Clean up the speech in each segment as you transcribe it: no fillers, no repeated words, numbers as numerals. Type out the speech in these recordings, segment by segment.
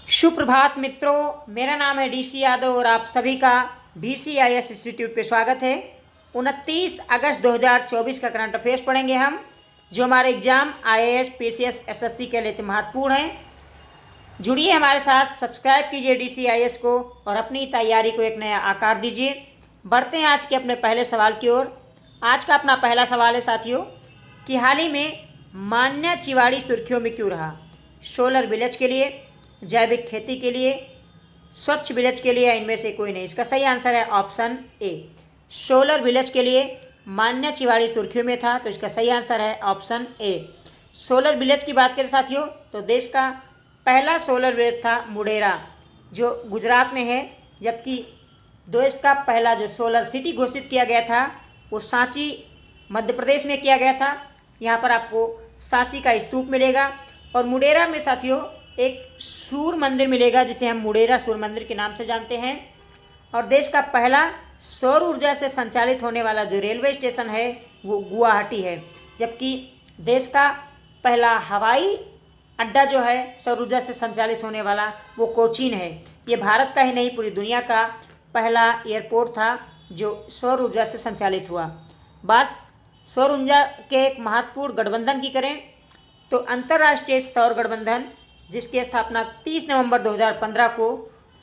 सुप्रभात मित्रों, मेरा नाम है डीसी यादव और आप सभी का DCIS इंस्टीट्यूट पे स्वागत है। 29 अगस्त 2024 का करंट अफेयर्स पढ़ेंगे हम, जो हमारे एग्जाम IAS, PCS, SSC के लिए महत्वपूर्ण हैं। जुड़िए हमारे साथ, सब्सक्राइब कीजिए DCIS को और अपनी तैयारी को एक नया आकार दीजिए। बढ़ते हैं आज के अपने पहले सवाल की ओर। आज का अपना पहला सवाल है साथियों कि हाल ही में मान्या चिवाड़ी सुर्खियों में क्यों रहा? सोलर विलेज के लिए, जैविक खेती के लिए, स्वच्छ विलेज के लिए, या इनमें से कोई नहीं? इसका सही आंसर है ऑप्शन ए, सोलर विलेज के लिए मान्या चिवाड़ी सुर्खियों में था, तो इसका सही आंसर है ऑप्शन ए। सोलर विलेज की बात करें साथियों तो देश का पहला सोलर विलेज था मुडेरा, जो गुजरात में है, जबकि देश का पहला जो सोलर सिटी घोषित किया गया था वो सांची मध्य प्रदेश में किया गया था। यहाँ पर आपको सांची का स्तूप मिलेगा और मुडेरा में साथियों एक सूर्य मंदिर मिलेगा, जिसे हम मुडेरा सूर्य मंदिर के नाम से जानते हैं। और देश का पहला सौर ऊर्जा से संचालित होने वाला जो रेलवे स्टेशन है वो गुवाहाटी है, जबकि देश का पहला हवाई अड्डा जो है सौर ऊर्जा से संचालित होने वाला वो कोचीन है। ये भारत का ही नहीं, पूरी दुनिया का पहला एयरपोर्ट था जो सौर ऊर्जा से संचालित हुआ। बात सौर ऊर्जा के एक महत्वपूर्ण गठबंधन की करें तो अंतर्राष्ट्रीय सौर गठबंधन, जिसकी स्थापना 30 नवंबर 2015 को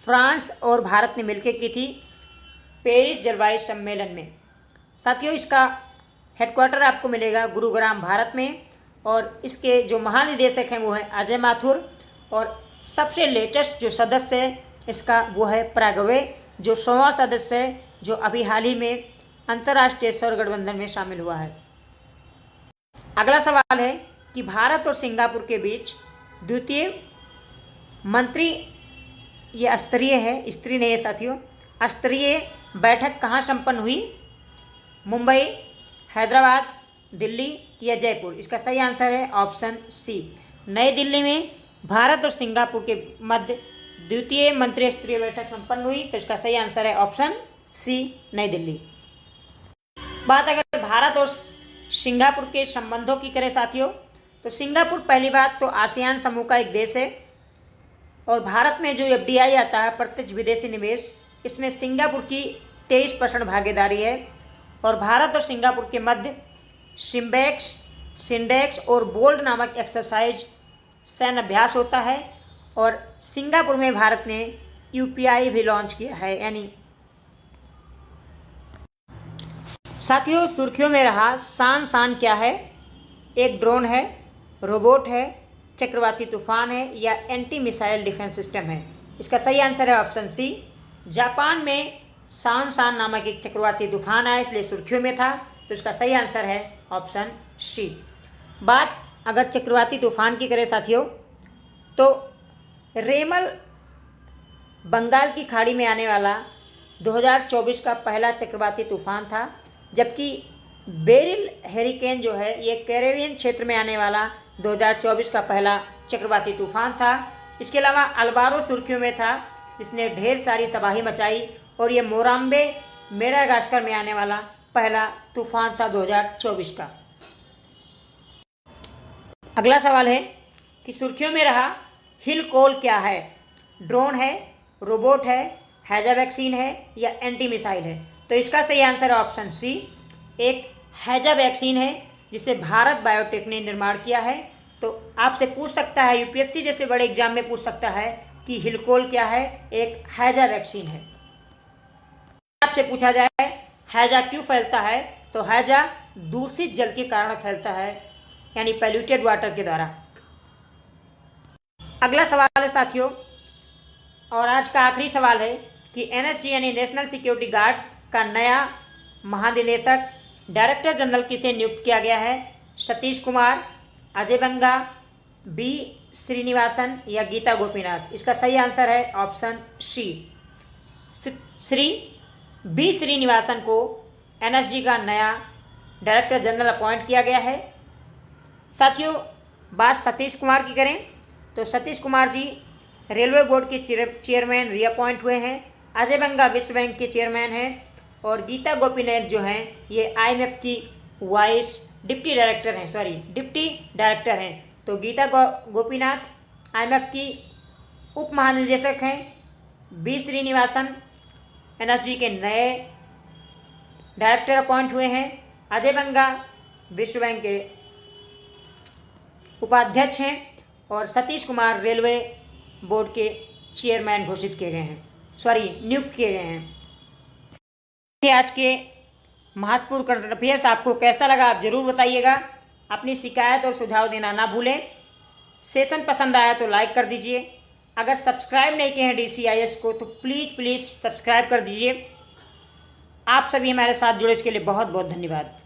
फ्रांस और भारत ने मिलकर की थी पेरिस जलवायु सम्मेलन में। साथियों इसका हेडक्वार्टर आपको मिलेगा गुरुग्राम भारत में, और इसके जो महानिदेशक हैं वो हैं अजय माथुर, और सबसे लेटेस्ट जो सदस्य है इसका वो है पैराग्वे, जो 100वां सदस्य है, जो अभी हाल ही में अंतर्राष्ट्रीय सौर गठबंधन में शामिल हुआ है। अगला सवाल है कि भारत और सिंगापुर के बीच द्वितीय मंत्री, ये स्तरीय है, स्त्री नहीं है साथियों, स्तरीय बैठक कहाँ संपन्न हुई? मुंबई, हैदराबाद, दिल्ली या जयपुर? इसका सही आंसर है ऑप्शन सी, नई दिल्ली में भारत और सिंगापुर के मध्य द्वितीय मंत्री स्तरीय बैठक संपन्न हुई, तो इसका सही आंसर है ऑप्शन सी, नई दिल्ली। बात अगर भारत और सिंगापुर के संबंधों की करें साथियों तो सिंगापुर पहली बात तो आसियान समूह का एक देश है, और भारत में जो FDI आता है, प्रत्यक्ष विदेशी निवेश, इसमें सिंगापुर की 23% भागीदारी है। और भारत और सिंगापुर के मध्य सिम्बेक्स, सिंडेक्स और बोल्ड नामक एक्सरसाइज सैन्य अभ्यास होता है, और सिंगापुर में भारत ने UPI भी लॉन्च किया है। यानी साथियों सुर्खियों में रहा शान क्या है? एक ड्रोन है, रोबोट है, चक्रवाती तूफान है, या एंटी मिसाइल डिफेंस सिस्टम है? इसका सही आंसर है ऑप्शन सी, जापान में शान नामक एक चक्रवाती तूफान आया, इसलिए सुर्खियों में था, तो इसका सही आंसर है ऑप्शन सी। बात अगर चक्रवाती तूफान की करें साथियों तो रेमल बंगाल की खाड़ी में आने वाला 2024 का पहला चक्रवाती तूफान था, जबकि बेरिल हेरिकेन जो है ये कैरेबियन क्षेत्र में आने वाला 2024 का पहला चक्रवाती तूफान था। इसके अलावा अल्बारो सुर्खियों में था, इसने ढेर सारी तबाही मचाई, और ये मोराम्बे मेडागास्कर में आने वाला पहला तूफान था 2024 का। अगला सवाल है कि सुर्खियों में रहा हिलकोल क्या है? ड्रोन है, रोबोट है, हैजा वैक्सीन है, या एंटी मिसाइल है? तो इसका सही आंसर है ऑप्शन सी, एक हैजा वैक्सीन है जिसे भारत बायोटेक ने निर्माण किया है। तो आपसे पूछ सकता है, UPSC जैसे बड़े एग्जाम में पूछ सकता है कि हिलकोल क्या है? एक हैजा वैक्सीन है। आपसे पूछा जाए हैजा क्यों फैलता है, तो हैजा दूषित जल के कारण फैलता है, यानी पैल्यूटेड वाटर के द्वारा। अगला सवाल है साथियों, और आज का आखिरी सवाल है कि NSG यानी नेशनल सिक्योरिटी गार्ड का नया महानिदेशक डायरेक्टर जनरल किसे नियुक्त किया गया है? सतीश कुमार, अजय बंगा, B श्रीनिवासन या गीता गोपीनाथ? इसका सही आंसर है option C, Shri B Srinivasan को NSG का नया डायरेक्टर जनरल अपॉइंट किया गया है। साथियों बात सतीश कुमार की करें तो सतीश कुमार जी रेलवे बोर्ड के चेयरमैन रीअपॉइंट हुए हैं, अजय बंगा विश्व बैंक के चेयरमैन हैं, और गीता गोपीनाथ जो हैं ये IMF की डिप्टी डायरेक्टर हैं। तो गीता गोपीनाथ IMF की उप महानिदेशक हैं बी श्रीनिवासन, एनएसजी के नए डायरेक्टर अपॉइंट हुए हैं। अजय बंगा विश्व बैंक के उपाध्यक्ष हैं और सतीश कुमार रेलवे बोर्ड के चेयरमैन घोषित किए गए हैं, नियुक्त किए गए हैं। आज के महत्वपूर्ण करंट अफेयर्स आपको कैसा लगा आप जरूर बताइएगा। अपनी शिकायत और सुझाव देना ना भूलें। सेशन पसंद आया तो लाइक कर दीजिए। अगर सब्सक्राइब नहीं किए हैं DCIS को तो प्लीज़ सब्सक्राइब कर दीजिए। आप सभी हमारे साथ जुड़े इसके लिए बहुत बहुत धन्यवाद।